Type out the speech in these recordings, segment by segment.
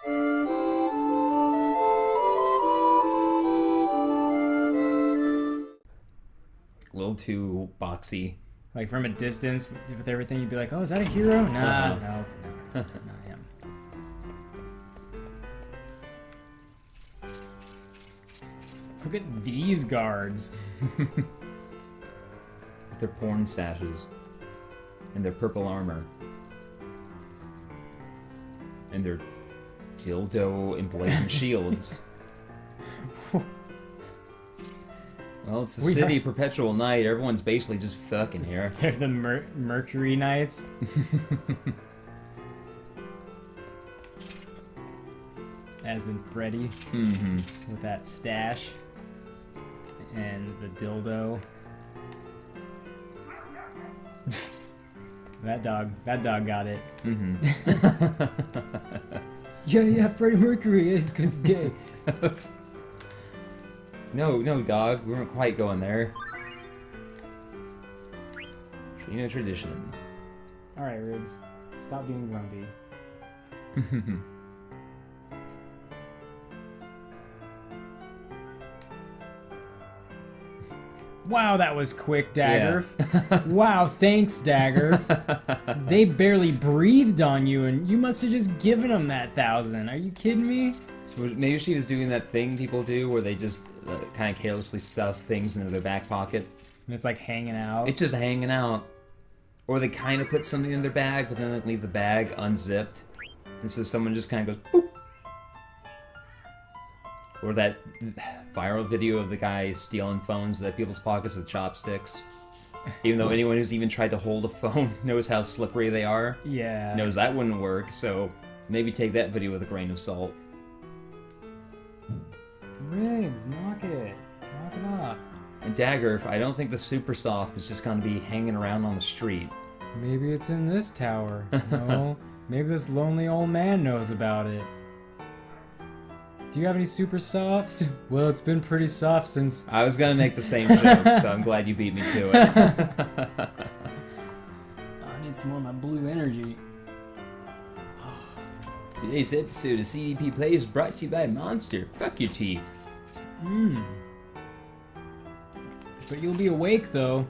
A little too boxy. Like from a distance, with everything, you'd be like, "Oh, is that a hero?" Nah, no, not him. Look at these guards. With their porn stashes. And their purple armor. And their dildo emblazoned shields. Well, it's the city perpetual night. Everyone's basically just fucking here. They're the Mercury Knights. As in Freddy. Mm-hmm. With that stash. And the dildo. That dog got it. Mm-hmm. Yeah, Freddie Mercury is because gay. No, dog. We weren't quite going there. Trino tradition. Alright, Riggs. Stop being grumpy. Wow, that was quick, Dagger. Yeah. Wow, thanks, Dagger. They barely breathed on you, and you must have just given them that 1,000. Are you kidding me? Maybe she was doing that thing people do where they just kind of carelessly stuff things into their back pocket. And it's like hanging out. It's just hanging out. Or they kind of put something in their bag, but then they leave the bag unzipped. And so someone just kind of goes, boop. Or that viral video of the guy stealing phones out of people's pockets with chopsticks. Even though anyone who's even tried to hold a phone knows how slippery they are. Yeah. Knows that wouldn't work, so maybe take that video with a grain of salt. Riggs, knock it. Knock it off. And Dagger, I don't think the Super Soft is just going to be hanging around on the street. Maybe it's in this tower. No, maybe this lonely old man knows about it. Do you have any super softs? Well, it's been pretty soft since... I was going to make the same joke, so I'm glad you beat me to it. I need some more of my blue energy. Today's episode of CDP Play is brought to you by Monster. Fuck your teeth. But you'll be awake, though.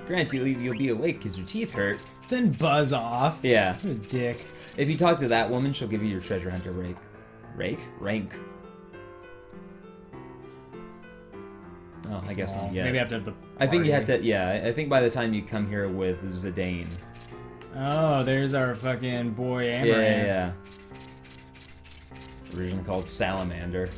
Granted, you'll be awake because your teeth hurt. Then buzz off. Yeah. What a dick. If you talk to that woman, she'll give you your treasure hunter rank. Rank? Oh, I guess not yet. Maybe after the party. I think you have to, yeah, I think by the time you come here with Zidane. Oh, there's our fucking boy Amaranth. Yeah. Originally called Salamander.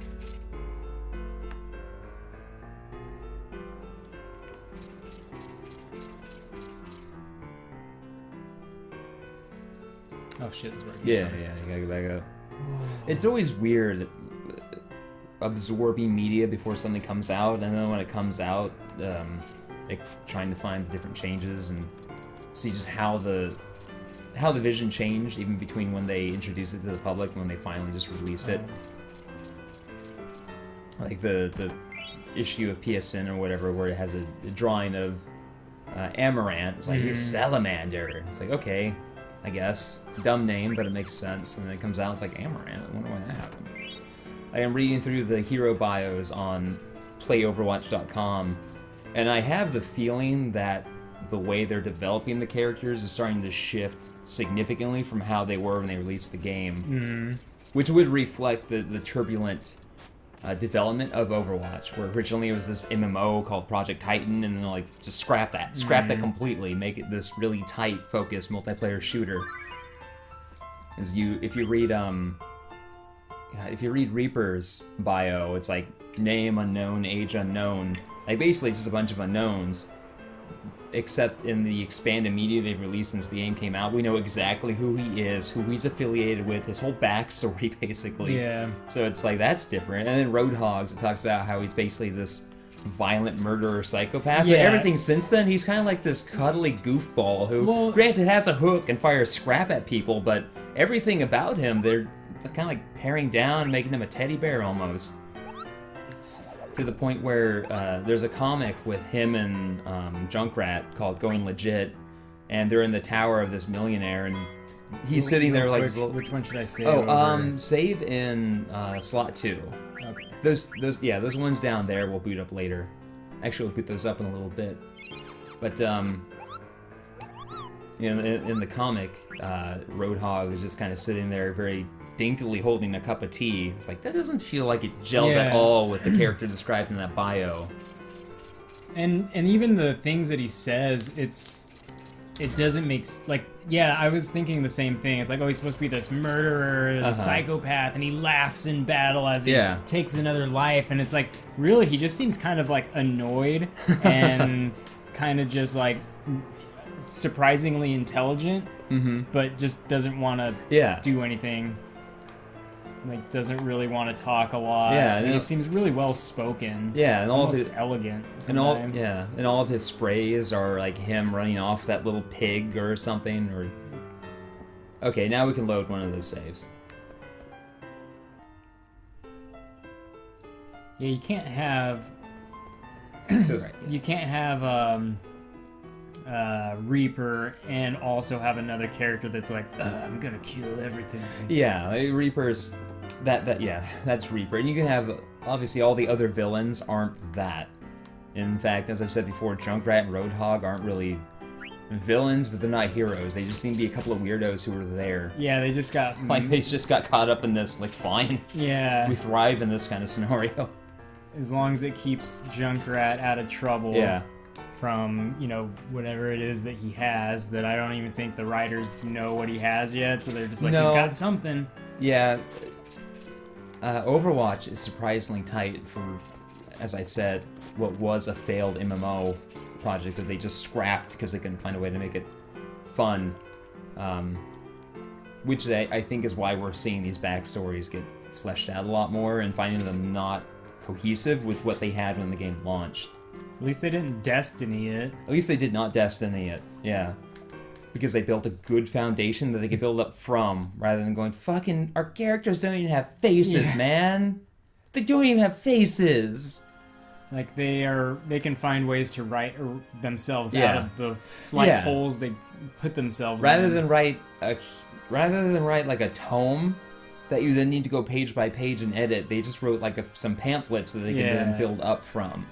Oh shit, that's right. Yeah, you gotta go back up. It's always weird absorbing media before something comes out, and then when it comes out, like trying to find the different changes and see just how the vision changed, even between when they introduced it to the public and when they finally just released it. Like the issue of PSN or whatever, where it has a drawing of Amaranth. It's like, here's Salamander. It's like, okay, I guess. Dumb name, but it makes sense. And then it comes out, it's like, Amaranth. I wonder why that happened. I am reading through the hero bios on playoverwatch.com, and I have the feeling that the way they're developing the characters is starting to shift significantly from how they were when they released the game, which would reflect the turbulent development of Overwatch, where originally it was this MMO called Project Titan, and then like, just scrap that that completely, make it this really tight, focused multiplayer shooter. If you read Reaper's bio, it's like name unknown, age unknown, like basically just a bunch of unknowns. Except in the expanded media they've released since the game came out, we know exactly who he is, who he's affiliated with, his whole backstory, basically. Yeah. So it's like, that's different. And then Roadhogs, it talks about how he's basically this violent murderer psychopath. Yeah. But everything since then, he's kind of like this cuddly goofball who, granted, has a hook and fires scrap at people, but everything about him, they're kind of like paring down, making him a teddy bear almost. It's to the point where there's a comic with him and Junkrat called Going Legit, and they're in the tower of this millionaire, and he's sitting there like... Which one should I save? Save in slot 2. Okay. Those ones down there will boot up later. Actually, we'll boot those up in a little bit. But in the comic, Roadhog is just kind of sitting there, very daintily holding a cup of tea. It's like that doesn't feel like it gels at all with the character described in that bio. And even the things that he says, it doesn't make like. Yeah, I was thinking the same thing. It's like, oh, he's supposed to be this murderer, psychopath, and he laughs in battle as he takes another life. And it's like, really, he just seems kind of like annoyed and kind of just like surprisingly intelligent, but just doesn't want to do anything. Like, doesn't really want to talk a lot. Yeah, he seems really well spoken. Yeah, and almost elegant sometimes. And all of his sprays are like him running off that little pig or something. Or okay, now we can load one of those saves. Yeah, you can't have. You can't have Reaper and also have another character that's like, I'm gonna kill everything. Yeah, Reaper's that's Reaper. And you can have, obviously, all the other villains aren't that. In fact, as I've said before, Junkrat and Roadhog aren't really villains, but they're not heroes. They just seem to be a couple of weirdos who were there. Yeah, they just got caught up in this, like, fine. Yeah. We thrive in this kind of scenario. As long as it keeps Junkrat out of trouble. Yeah. From, whatever it is that he has, that I don't even think the writers know what he has yet, so they're just like, he's got something. Yeah. Overwatch is surprisingly tight for, as I said, what was a failed MMO project that they just scrapped because they couldn't find a way to make it fun. Which I think is why we're seeing these backstories get fleshed out a lot more and finding them not cohesive with what they had when the game launched. At least they didn't Destiny it. At least they did not Destiny it, yeah. Because they built a good foundation that they could build up from, rather than going, fucking, our characters don't even have faces, man! They don't even have faces! Like, they can find ways to write themselves out of the slight holes they put themselves in. Rather than write like a tome that you then need to go page by page and edit, they just wrote like some pamphlets that they could then build up from.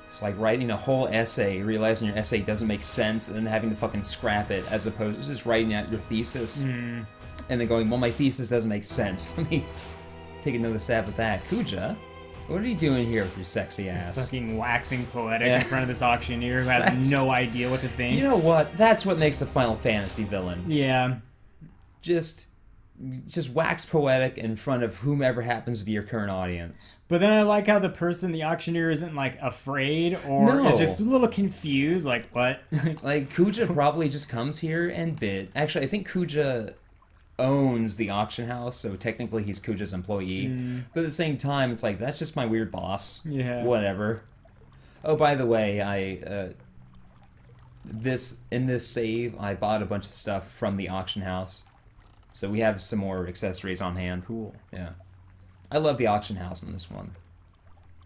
It's like writing a whole essay, realizing your essay doesn't make sense, and then having to fucking scrap it, as opposed to just writing out your thesis, and then going, well, my thesis doesn't make sense. Let me take another stab at that. Kuja, what are you doing here with your sexy ass? Fucking waxing poetic in front of this auctioneer who has no idea what to think. You know what? That's what makes the Final Fantasy villain. Yeah. Just wax poetic in front of whomever happens to be your current audience. But then I like how the auctioneer isn't like afraid or is just a little confused, like what? Like Kuja probably just comes here and bid. Actually, I think Kuja owns the auction house, so technically he's Kuja's employee. But at the same time, it's like, that's just my weird boss. Yeah. Whatever. Oh, by the way, in this save, I bought a bunch of stuff from the auction house. So we have some more accessories on hand. Cool. Yeah. I love the auction house in this one.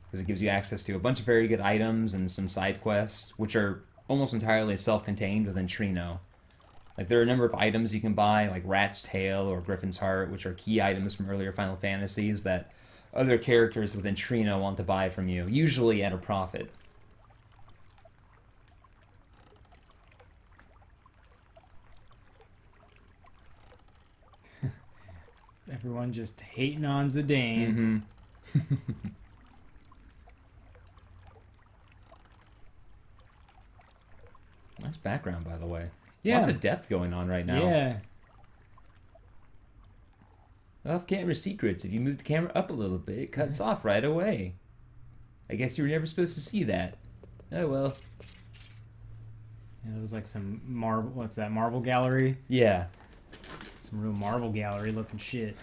Because it gives you access to a bunch of very good items and some side quests, which are almost entirely self-contained within Trino. Like, there are a number of items you can buy, like Rat's Tail or Griffin's Heart, which are key items from earlier Final Fantasies that other characters within Trino want to buy from you, usually at a profit. Everyone just hating on Zidane. Nice background, by the way. Yeah. Lots of depth going on right now. Yeah. Off-camera secrets. If you move the camera up a little bit, it cuts off right away. I guess you were never supposed to see that. Oh, well. Yeah, it was like some marble... What's that, marble gallery? Yeah. Some real marble gallery looking shit.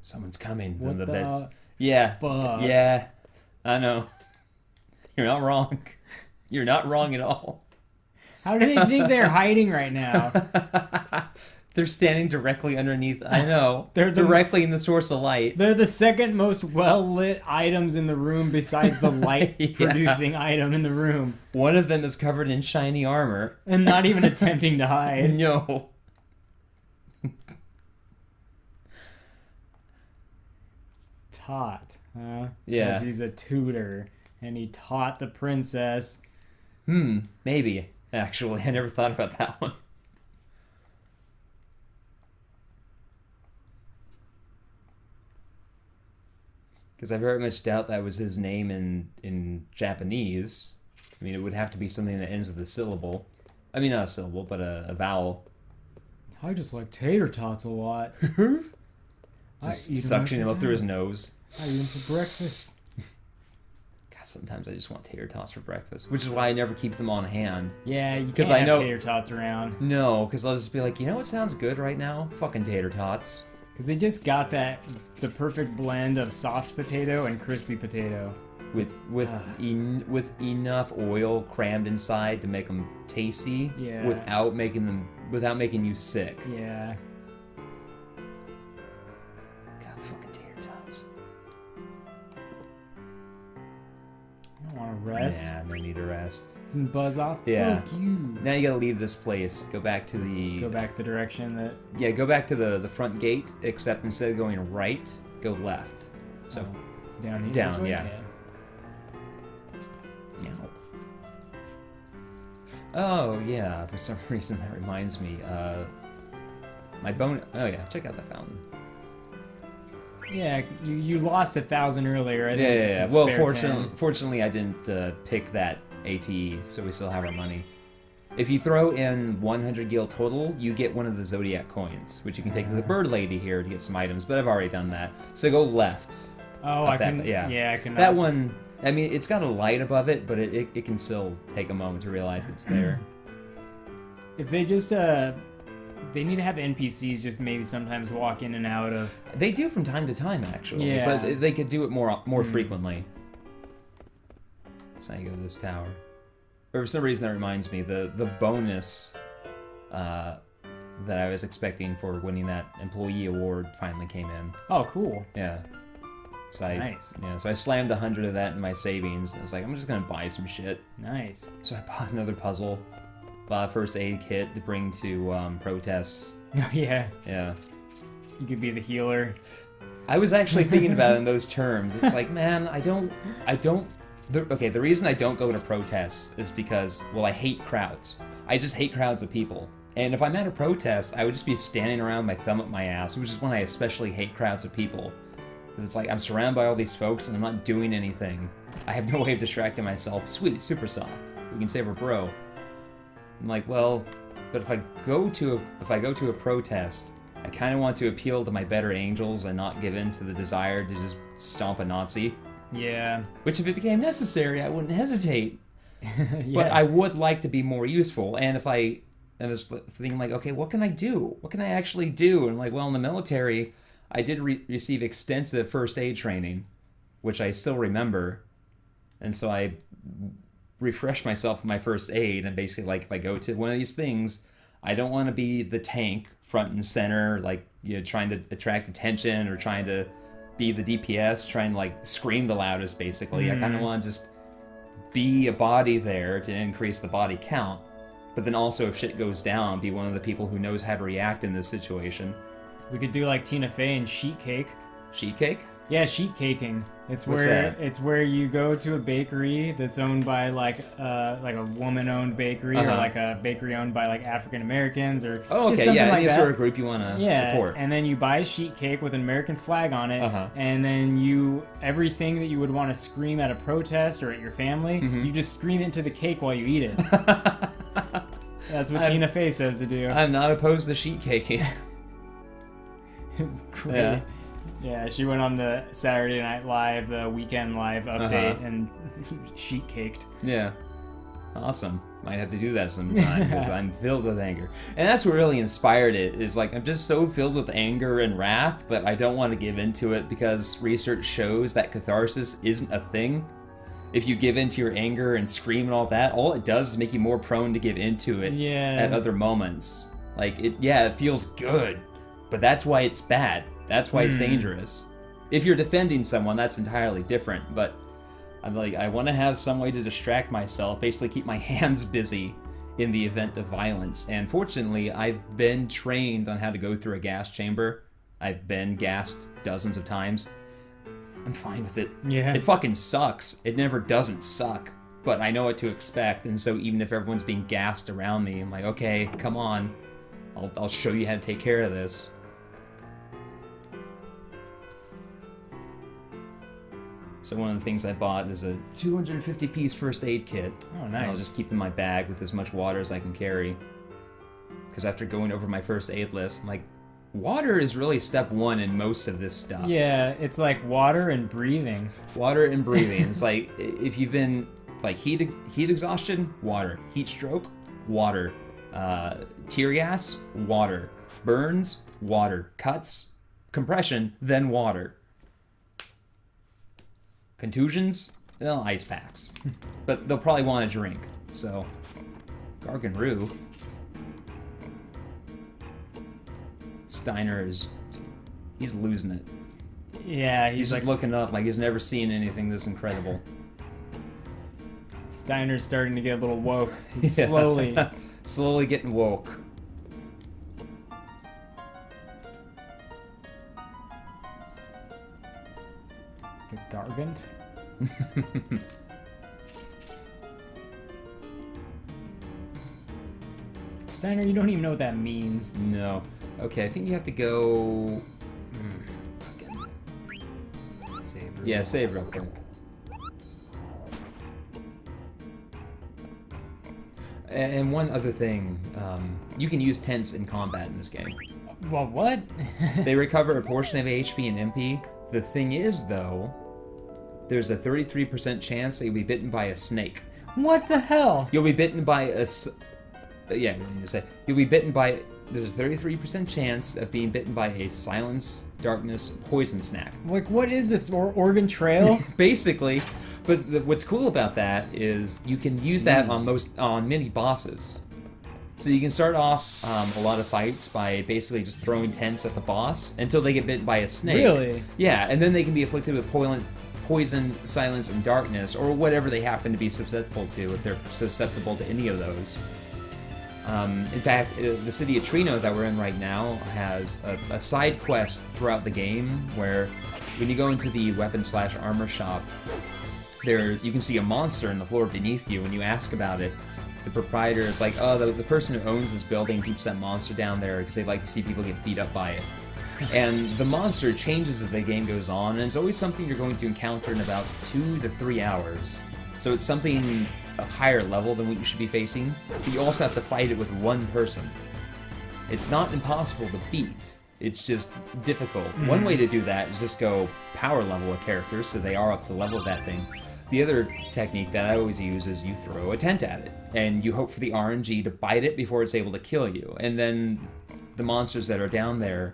Someone's coming. What the beds. Yeah. fuck? Yeah. I know. You're not wrong. You're not wrong at all. How do they think they're hiding right now? They're standing directly underneath. I know. They're directly in the source of light. They're the second most well-lit items in the room besides the light-producing item in the room. One of them is covered in shiny armor. And not even attempting to hide. No. Taught, huh? Yeah. Because he's a tutor, and he taught the princess. Maybe. Actually, I never thought about that one. Because I very much doubt that was his name in Japanese. I mean, it would have to be something that ends with a syllable. I mean, not a syllable, but a vowel. I just like tater tots a lot. Just suctioning him up through his nose. I eat them for breakfast. God, sometimes I just want tater tots for breakfast, which is why I never keep them on hand. Yeah, you can't have tater tots around. No, because I'll just be like, you know what sounds good right now? Fucking tater tots. Because they just got the perfect blend of soft potato and crispy potato. With enough oil crammed inside to make them tasty, yeah, without making you sick. Yeah. God, fucking tater tots. I don't want to rest. Yeah, no need to rest. Didn't buzz off. Yeah. Fuck you. Now you gotta leave this place. Go back the direction that. Yeah, go back to the front gate. Except instead of going right, go left. So down here. Down, yeah. Oh, yeah, for some reason that reminds me, my bone... Oh, yeah, check out the fountain. Yeah, you lost 1,000 earlier. I think Yeah. Well, fortunately, I didn't pick that ATE, so we still have our money. If you throw in 100 gil total, you get one of the Zodiac coins, which you can take to the bird lady here to get some items, but I've already done that. So go left. Oh, I can... Yeah, I can... That one... I mean, it's got a light above it, but it can still take a moment to realize it's there. If they just, they need to have NPCs just maybe sometimes walk in and out of... They do from time to time, actually. Yeah. But they could do it more frequently. So now you go to this tower. But for some reason that reminds me, the bonus that I was expecting for winning that employee award finally came in. Oh, cool. Yeah. So nice. Yeah, so I slammed 100 of that in my savings, and I was like, I'm just gonna buy some shit. Nice. So I bought another puzzle, bought a first aid kit to bring to protests. Yeah. Yeah. You could be the healer. I was actually thinking about it in those terms. It's like, man, the reason I don't go to protests is because, well, I hate crowds. I just hate crowds of people. And if I'm at a protest, I would just be standing around with my thumb up my ass, which is when I especially hate crowds of people. Because it's like, I'm surrounded by all these folks and I'm not doing anything. I have no way of distracting myself. Sweet, super soft. We can save our bro. I'm like, well, but if I go to a protest, I kind of want to appeal to my better angels and not give in to the desire to just stomp a Nazi. Yeah. Which, if it became necessary, I wouldn't hesitate. Yeah. But I would like to be more useful. And if I was thinking, like, okay, what can I do? What can I actually do? And I'm like, well, in the military, I did receive extensive first aid training, which I still remember. And so I refreshed myself with my first aid. And basically, like, if I go to one of these things, I don't want to be the tank front and center, like, you know, trying to attract attention or trying to be the DPS, trying to, like, scream the loudest, basically. I kind of want to just be a body there to increase the body count. But then also, if shit goes down, be one of the people who knows how to react in this situation. We could do like Tina Fey and sheet cake. Sheet cake? Yeah, sheet caking. What's that? It's where you go to a bakery that's owned by like a woman-owned bakery or like a bakery owned by like African Americans or just something like any that. sort of group you want to support. And then you buy a sheet cake with an American flag on it, and then everything that you would want to scream at a protest or at your family, you just scream into the cake while you eat it. That's what Tina Fey says to do. I'm not opposed to sheet caking. It's great. Yeah, she went on the Saturday Night Live, the Weekend Live update, and sheet caked. Yeah. Awesome. Might have to do that sometime, because I'm filled with anger. And that's what really inspired it, is like, I'm just so filled with anger and wrath, but I don't want to give into it, because research shows that catharsis isn't a thing. If you give into your anger and scream and all that, all it does is make you more prone to give into it at other moments. Like, it feels good, but that's why it's bad. That's why it's dangerous. If you're defending someone, that's entirely different, but I'm like, I want to have some way to distract myself, basically keep my hands busy in the event of violence. And fortunately, I've been trained on how to go through a gas chamber. I've been gassed dozens of times. I'm fine with it. Yeah. It fucking sucks. It never doesn't suck, but I know what to expect, and so even if everyone's being gassed around me, I'm like, okay, come on. I'll show you how to take care of this. So one of the things I bought is a 250-piece first aid kit. Oh, nice. And I'll just keep in my bag with as much water as I can carry. Because after going over my first aid list, I'm like, water is really step one in most of this stuff. Yeah, it's like water and breathing. Water and breathing. It's like, if you've been, like, heat exhaustion, water. Heat stroke, water. Tear gas, water. Burns, water. Cuts, compression, then water. Contusions, well, ice packs. But they'll probably want a drink, so... Garganroo. Steiner is... he's losing it. Yeah, He's just looking up like he's never seen anything this incredible. Steiner's starting to get a little woke. He's Yeah. slowly getting woke. The Gargant? Steiner, you don't even know what that means. No. Okay, I think you have to go... Save. Yeah, save real quick. And one other thing, you can use tents in combat in this game. Well, what? They recover a portion of HP and MP. The thing is, though, there's a 33% chance that you'll be bitten by a snake. What the hell? You'll be bitten by a... yeah, what did you say? You'll be bitten by... There's a 33% chance of being bitten by a silence, darkness, poison snack. Like, what is this, Oregon Trail? Basically. But what's cool about that is you can use that on mini bosses. So you can start off a lot of fights by basically just throwing tents at the boss until they get bitten by a snake. Really? Yeah, and then they can be afflicted with poison, silence, and darkness, or whatever they happen to be susceptible to, if they're susceptible to any of those. In fact, the city of Trino that we're in right now has a side quest throughout the game where when you go into the weapon/armor shop, you can see a monster in the floor beneath you. When you ask about it, the proprietor is like, oh, the person who owns this building keeps that monster down there because they like to see people get beat up by it. And the monster changes as the game goes on, and it's always something you're going to encounter in about 2 to 3 hours. So it's something of higher level than what you should be facing, but you also have to fight it with one person. It's not impossible to beat, it's just difficult. One way to do that is just go power level a character so they are up to the level of that thing. The other technique that I always use is you throw a tent at it, and you hope for the RNG to bite it before it's able to kill you. And then the monsters that are down there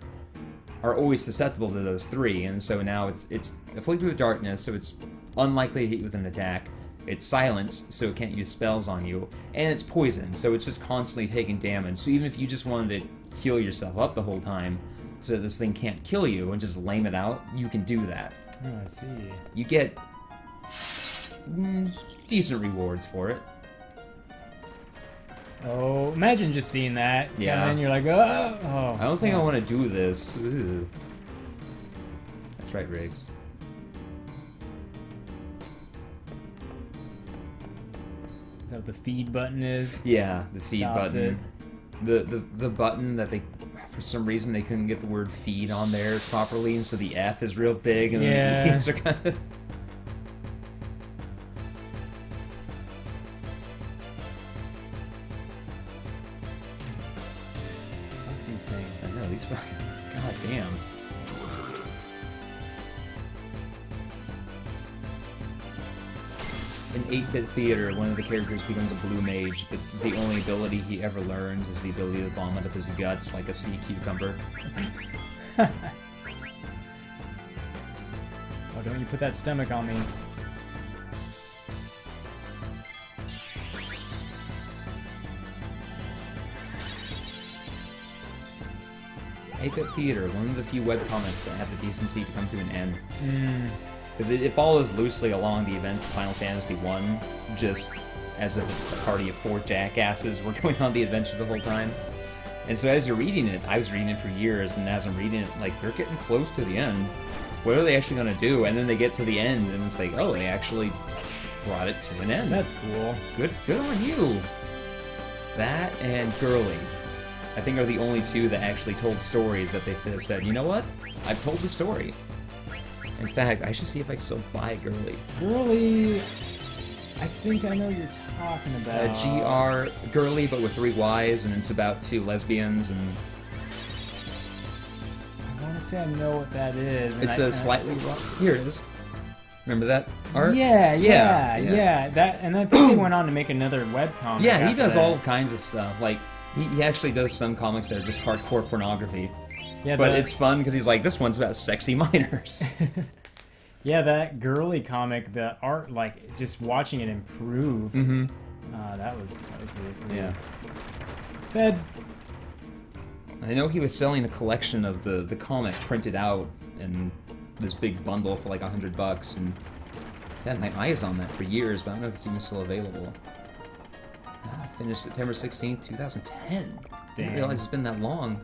are always susceptible to those three, and so now it's afflicted with darkness, so it's unlikely to hit you with an attack. It's silence, so it can't use spells on you, and it's poison, so it's just constantly taking damage. So even if you just wanted to heal yourself up the whole time so that this thing can't kill you and just lame it out, you can do that. Oh, I see. You get decent rewards for it. Oh, imagine just seeing that. Yeah. And then you're like, oh. I don't think I want to do this. Ooh. That's right, Riggs. Is that what the feed button is? Yeah, the feed Stops button. The button that they, for some reason, they couldn't get the word feed on there properly, and so the F is real big, and then the E's are kind of... These things. I know, these fucking... God damn. In 8-bit theater, one of the characters becomes a blue mage, but the only ability he ever learns is the ability to vomit up his guts like a sea cucumber. Oh, don't you put that stomach on me. 8-Bit Theater, one of the few webcomics that have the decency to come to an end. Because it follows loosely along the events of Final Fantasy 1, just as if a party of 4 jackasses were going on the adventure the whole time. And so as you're reading it, I was reading it for years, and as I'm reading it, like, they're getting close to the end. What are they actually going to do? And then they get to the end, and it's like, oh, they actually brought it to an end. That's cool. Good on you. That and Girly, I think, are the only two that actually told stories that they said, you know what? I've told the story. In fact, I should see if I can still buy Girly. Girly, I think I know what you're talking about. Girly, but with 3 Ys, and it's about 2 lesbians, and I want to say I know what that is. And it's slightly wrong. Here it is. Remember that art? Yeah. That, and I think they went on to make another webcomic. Yeah, he does all kinds of stuff. Like, he actually does some comics that are just hardcore pornography. Yeah, but it's fun because he's like, this one's about sexy minors. Yeah, that Girly comic, the art, like, just watching it improve, that was really cool. Yeah. Fed. I know he was selling a collection of the comic printed out in this big bundle for like $100, and I had my eyes on that for years, but I don't know if it's even still available. Finished September 16th, 2010. Didn't realize it's been that long.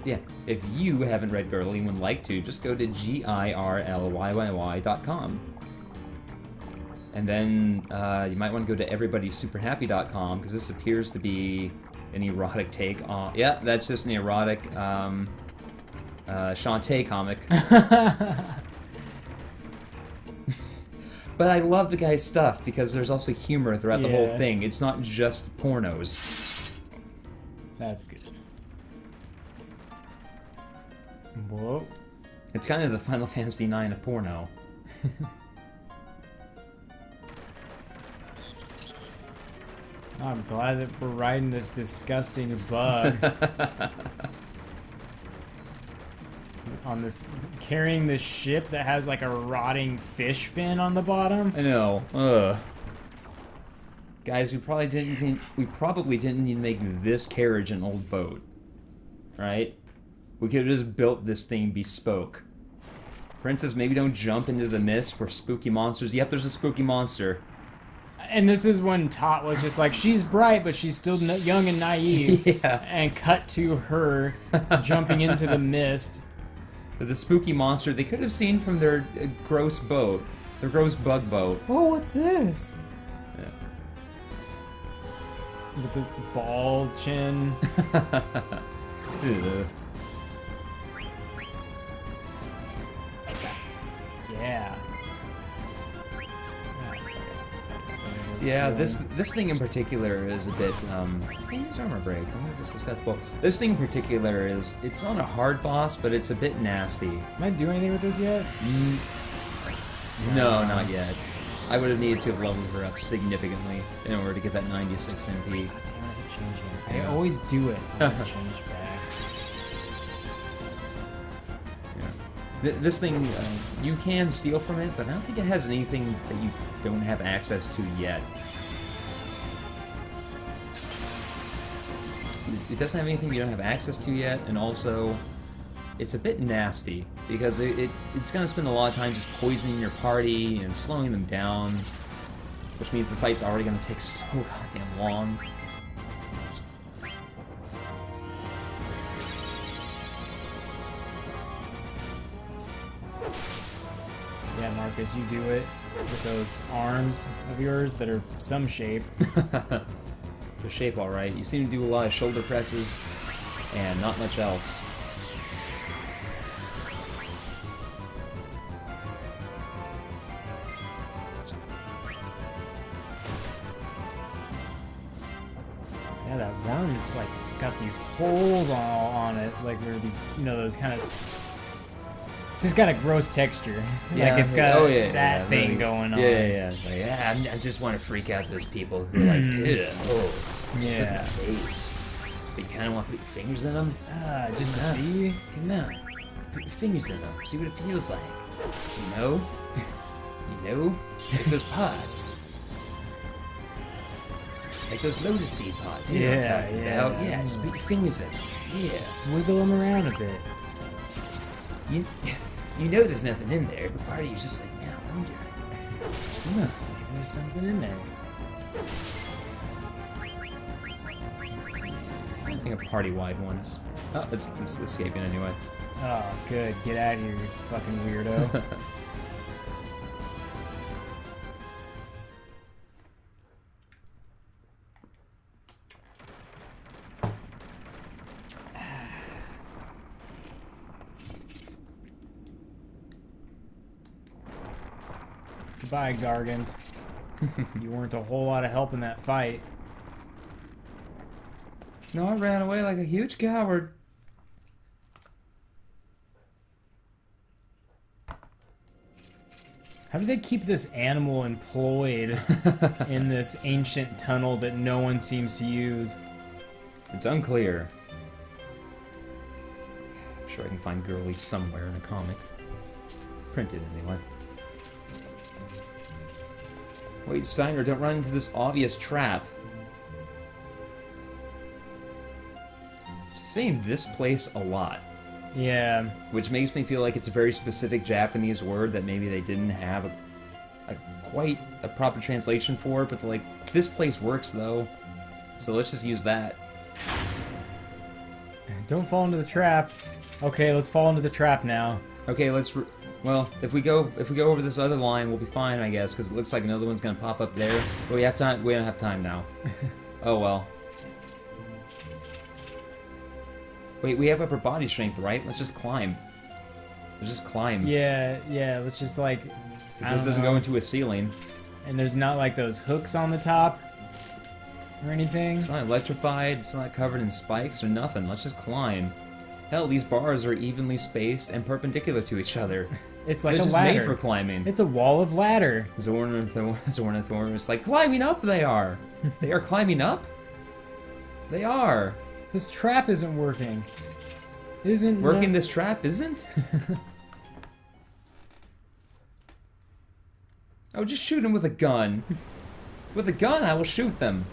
Yeah, if you haven't read Girly and would like to, just go to girllyy.com. And then you might want to go to everybodysuperhappy.com, because this appears to be an erotic take on... Yeah, that's just an erotic Shantae comic. But I love the guy's stuff, because there's also humor throughout the whole thing. It's not just pornos. That's good. Whoa. It's kind of the Final Fantasy IX of porno. I'm glad that we're riding this disgusting bug. On this, carrying this ship that has like a rotting fish fin on the bottom. I know. Ugh. Guys, we probably didn't need to make this carriage an old boat, right? We could have just built this thing bespoke. Princess, maybe don't jump into the mist where spooky monsters. Yep, there's a spooky monster. And this is when Tot was just like, she's bright, but she's still young and naive. Yeah. And cut to her jumping into the mist. But the spooky monster they could have seen from their gross boat, their gross bug boat. Oh, what's this? Yeah. With the ball chin. Ugh. Yeah. Yeah, this thing in particular is a bit, use armor break. I wonder if it's susceptible. This thing in particular it's not a hard boss, but it's a bit nasty. Can I do anything with this yet? No, not yet. I would have needed to have leveled her up significantly in order to get that 96 MP. God damn it, I keep changing it. I always do it. I always change back. This thing, you can steal from it, but I don't think it has anything that you don't have access to yet. It doesn't have anything you don't have access to yet, and also, it's a bit nasty, because it's going to spend a lot of time just poisoning your party and slowing them down, which means the fight's already going to take so goddamn long. Yeah, Marcus, you do it with those arms of yours that are some shape. The shape, alright. You seem to do a lot of shoulder presses and not much else. Yeah, that worm is like got these holes all on it, like where these, you know, those kind of. It's just got a gross texture. Yeah, like it's got that thing really, going on. Yeah. Like, I just want to freak out those people who are like, ew, it's just Yeah. in the face. But you kind of want to put your fingers in them? Just to see. Come on. Put your fingers in them. See what it feels like. You know? Like those pods. Like those lotus seed pods. You know what I'm talking about. Yeah, just put your fingers in them. Yeah. Just wiggle them around a bit. You know there's nothing in there, but part of you's just like, man, I wonder. Maybe there's something in there. I think a party-wide ones. Oh, it's escaping anyway. Oh, good. Get out of here, you fucking weirdo. Goodbye, Gargant. You weren't a whole lot of help in that fight. No, I ran away like a huge coward. How do they keep this animal employed in this ancient tunnel that no one seems to use? It's unclear. I'm sure I can find Girly somewhere in a comic. Printed, anyway. Wait, Steiner, don't run into this obvious trap. She's saying this place a lot. Yeah. Which makes me feel like it's a very specific Japanese word that maybe they didn't have quite a proper translation for, but like, this place works though. So let's just use that. Don't fall into the trap. Okay, let's fall into the trap now. Okay, well, if we go over this other line, we'll be fine, I guess, because it looks like another one's gonna pop up there. But we have time. We don't have time now. Oh well. Wait, we have upper body strength, right? Let's just climb. Let's just climb. Yeah. Let's just like. Because this doesn't go into a ceiling. And there's not like those hooks on the top or anything. It's not electrified. It's not covered in spikes or nothing. Let's just climb. Hell, these bars are evenly spaced and perpendicular to each other. It's like They're a just ladder. made for climbing. It's a wall of ladder. Zorn and Thorn. It's like climbing up. They are. They are climbing up. They are. This trap isn't working. Isn't working? This trap isn't. Oh, just shoot them with a gun. With a gun, I will shoot them.